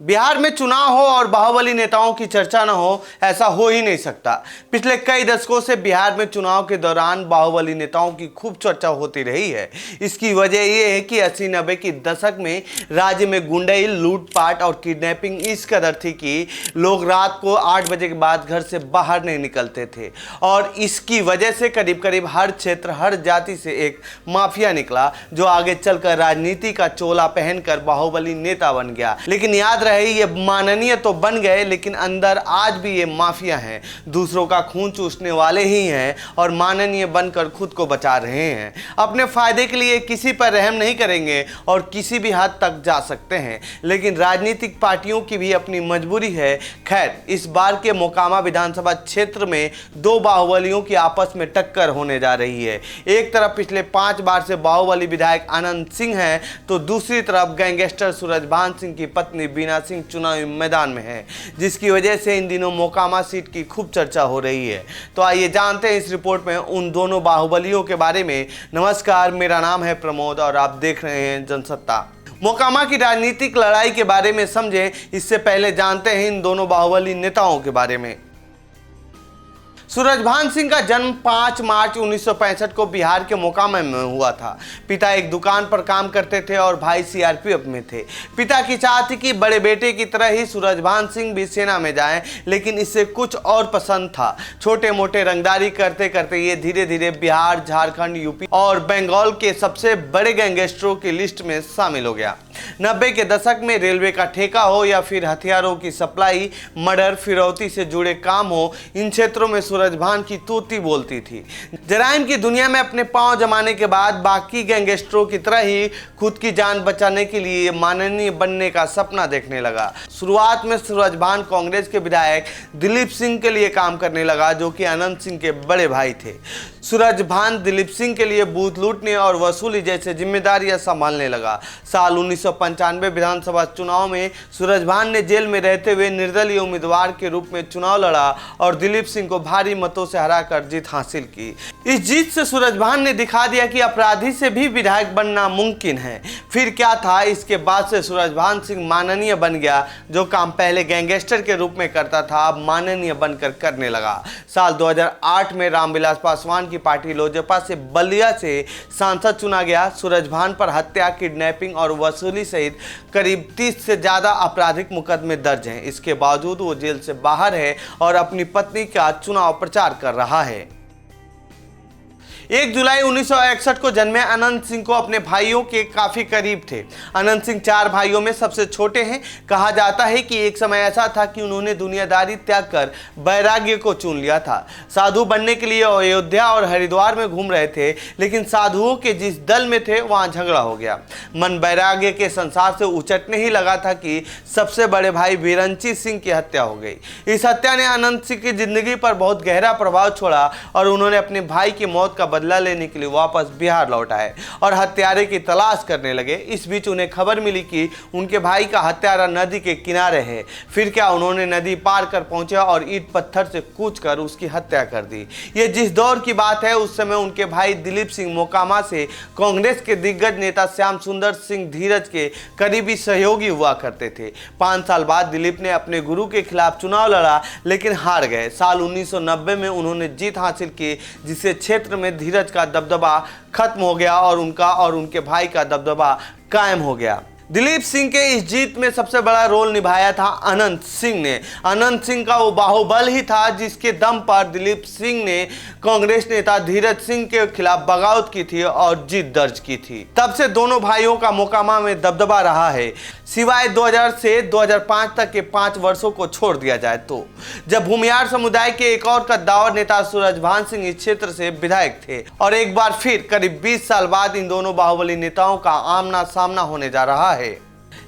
बिहार में चुनाव हो और बाहुबली नेताओं की चर्चा न हो, ऐसा हो ही नहीं सकता। पिछले कई दशकों से बिहार में चुनाव के दौरान बाहुबली नेताओं की खूब चर्चा होती रही है। इसकी वजह यह है कि 80-90 की दशक में राज्य में गुंडई, लूटपाट और किडनैपिंग इस कदर थी कि लोग रात को 8 बजे के बाद घर से बाहर नहीं निकलते थे और इसकी वजह से करीब करीब हर क्षेत्र, हर जाति से एक माफिया निकला जो आगे चलकर राजनीति का चोला पहनकर बाहुबली नेता बन गया। लेकिन याद रहे, ये माननीय तो बन गए लेकिन अंदर आज भी ये माफिया हैं, दूसरों का खून चूसने वाले ही हैं और माननीय बनकर खुद को बचा रहे हैं। अपने फायदे के लिए किसी पर रहम नहीं करेंगे और किसी भी हद तक जा सकते हैं, लेकिन राजनीतिक पार्टियों की भी अपनी मजबूरी है। खैर, इस बार के मोकामा विधानसभा क्षेत्र में दो बाहुबलियों की आपस में टक्कर होने जा रही है। एक तरफ पिछले 5 बार से बाहुबली विधायक अनंत सिंह हैं, तो दूसरी तरफ गैंगस्टर सूरजभान सिंह की पत्नी बीना सिंह चुनावी मैदान में है, जिसकी वजह से इन दिनों मोकामा सीट की खूब चर्चा हो रही है। तो आइए जानते हैं इस रिपोर्ट में उन दोनों बाहुबलियों के बारे में। नमस्कार, मेरा नाम है प्रमोद और आप देख रहे हैं जनसत्ता। मोकामा की राजनीतिक लड़ाई के बारे में समझें, इससे पहले जानते हैं इन दोनों बाहुबली नेताओं के बारे में। सूरजभान सिंह का जन्म 5 मार्च 1965 को बिहार के मोकामा में हुआ था। पिता एक दुकान पर काम करते थे और भाई सीआरपीएफ में थे। पिता की चाह थी कि बड़े बेटे की तरह ही सूरजभान सिंह भी सेना में जाएं, लेकिन इससे कुछ और पसंद था। छोटे मोटे रंगदारी करते करते ये धीरे धीरे बिहार, झारखंड, यूपी और बंगाल के सबसे बड़े गैंगस्टरों की लिस्ट में शामिल हो गया। 90 के दशक में रेलवे का ठेका हो या फिर हथियारों की सप्लाई, मर्डर, फिरौती से जुड़े काम हो, इन क्षेत्रों में सूरजभान की तूती बोलती थी। जराइम की दुनिया में अपने पांव जमाने के बाद बाकी गैंगस्टरों की तरह ही खुद की जान बचाने के लिए माननीय बनने का सपना देखने लगा। शुरुआत में सूरजभान कांग्रेस के विधायक दिलीप सिंह के लिए काम करने लगा, जो कि अनंत सिंह के बड़े भाई थे। सूरजभान दिलीप सिंह के लिए बूथ लूटने और वसूली जैसे जिम्मेदारियां संभालने लगा। साल 1995 विधानसभा चुनाव में सूरजभान ने जेल में रहते हुए निर्दलीय उम्मीदवार के रूप में चुनाव लड़ा और दिलीप सिंह को भारी मतों से हराकर जीत हासिल की। इस जीत से सूरजभान ने दिखा दिया कि अपराधी से भी विधायक बनना मुमकिन है। फिर क्या था, इसके बाद से सूरजभान सिंह माननीय बन गया। जो काम पहले गैंगस्टर के रूप में करता था, अब माननीय बनकर करने लगा। साल 2008 में रामविलास पासवान की पार्टी लोजपा से बलिया से सांसद चुना गया। सूरजभान पर हत्या, किडनैपिंग और वसूली सहित करीब 30 से ज्यादा आपराधिक मुकदमे दर्ज हैं। इसके बावजूद वो जेल से बाहर है और अपनी पत्नी का चुनाव प्रचार कर रहा है। 1 जुलाई 1961 को जन्मे अनंत सिंह को अपने भाइयों के काफी करीब थे। अनंत सिंह 4 भाइयों में सबसे छोटे हैं। कहा जाता है कि एक समय ऐसा था कि उन्होंने दुनियादारी त्याग कर वैराग्य को चुन लिया था। साधु बनने के लिए अयोध्या और हरिद्वार में घूम रहे थे, लेकिन साधुओं के जिस दल में थे वहां झगड़ा हो गया। मन वैराग्य के संसार से उचटने ही लगा था कि सबसे बड़े भाई बिरंची सिंह की हत्या हो गई। इस हत्या ने अनंत सिंह की जिंदगी पर बहुत गहरा प्रभाव छोड़ा और उन्होंने अपने भाई की मौत का बदला लेने के लिए वापस बिहार लौट आए और हत्यारे की तलाश करने लगे। इस बीच उन्हें खबर मिली कि उनके भाई का हत्यारा नदी के किनारे है। फिर क्या, उन्होंने नदी पार कर पहुंचे और ईंट पत्थर से कूचकर उसकी हत्या कर दी। ये जिस दौर की बात है, उस समय उनके भाई दिलीप सिंह मोकामा से कांग्रेस के दिग्गज नेता श्याम सुंदर सिंह धीरज के करीबी सहयोगी हुआ करते थे। 5 साल बाद दिलीप ने अपने गुरु के खिलाफ चुनाव लड़ा, लेकिन हार गए। साल 1990 में उन्होंने जीत हासिल की, जिससे क्षेत्र में धीरज का दबदबा खत्म हो गया और उनका और उनके भाई का दबदबा कायम हो गया। दिलीप सिंह के इस जीत में सबसे बड़ा रोल निभाया था अनंत सिंह ने। अनंत सिंह का वो बाहुबल ही था जिसके दम पर दिलीप सिंह ने कांग्रेस नेता धीरज सिंह के खिलाफ बगावत की थी और जीत दर्ज की थी। तब से दोनों भाइयों का मोकामा में दबदबा रहा है, सिवाय 2000 से 2005 तक के 5 वर्षों को छोड़ दिया जाए तो, जब भूमियार समुदाय के एक और कद्दावर नेता सूरजभान सिंह इस क्षेत्र से विधायक थे। और एक बार फिर करीब 20 साल बाद इन दोनों बाहुबली नेताओं का आमना सामना होने जा रहा है।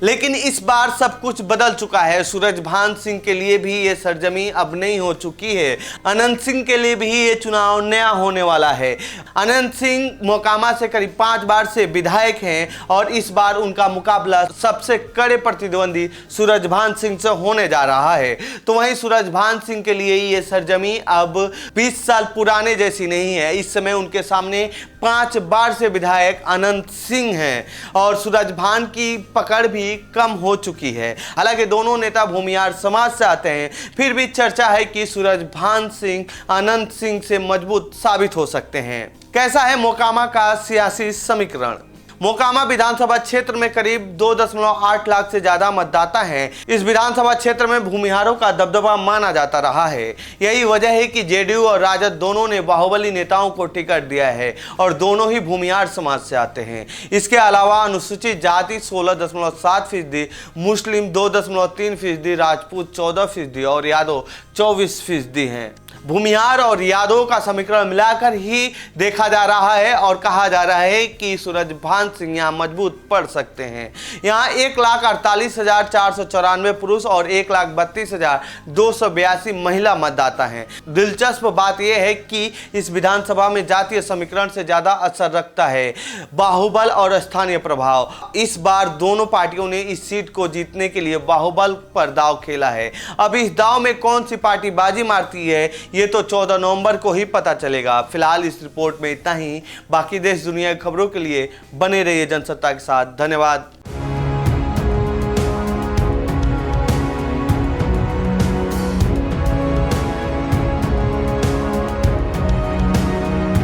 लेकिन इस बार सब कुछ बदल चुका है। सूरजभान सिंह के लिए भी ये सरजमी अब नहीं हो चुकी है। अनंत सिंह के लिए भी ये चुनाव नया होने वाला है। अनंत सिंह मोकामा से करीब 5 बार से विधायक हैं और इस बार उनका मुकाबला सबसे कड़े प्रतिद्वंदी सूरजभान सिंह से होने जा रहा है। तो वहीं सूरजभान सिंह के लिए ये सरजमी अब 20 साल पुराने जैसी नहीं है। इस समय उनके सामने 5 बार से विधायक अनंत सिंह हैं और सूरजभान की पकड़ भी ही कम हो चुकी है। हालांकि दोनों नेता भूमिहार समाज से आते हैं, फिर भी चर्चा है कि सूरजभान सिंह अनंत सिंह से मजबूत साबित हो सकते हैं। कैसा है मोकामा का सियासी समीकरण? मोकामा विधानसभा क्षेत्र में करीब 2.8 लाख से ज्यादा मतदाता हैं। इस विधानसभा क्षेत्र में भूमिहारों का दबदबा माना जाता रहा है। यही वजह है कि जेडीयू और राजद दोनों ने बाहुबली नेताओं को टिकट दिया है और दोनों ही भूमिहार समाज से आते हैं। इसके अलावा अनुसूचित जाति 16.7%, मुस्लिम 2.3%, राजपूत 14% और यादव 24% हैं। भूमिहार और यादव का समीकरण मिलाकर ही देखा जा रहा है और कहा जा रहा है कि सूरजभान सिंह यहाँ मजबूत पड़ सकते हैं। यहाँ 1,48,494 पुरुष और 1,32,282 महिला मतदाता हैं। दिलचस्प बात यह है कि इस विधानसभा में जातीय समीकरण से ज्यादा असर रखता है बाहुबल और स्थानीय प्रभाव। इस बार दोनों पार्टियों ने इस सीट को जीतने के लिए बाहुबल पर दांव खेला है। अब इस दांव में कौन सी पार्टी बाजी मारती है ये तो 14 नवंबर को ही पता चलेगा। फिलहाल इस रिपोर्ट में इतना ही। बाकी देश दुनिया की खबरों के लिए बने रहिए जनसत्ता के साथ। धन्यवाद।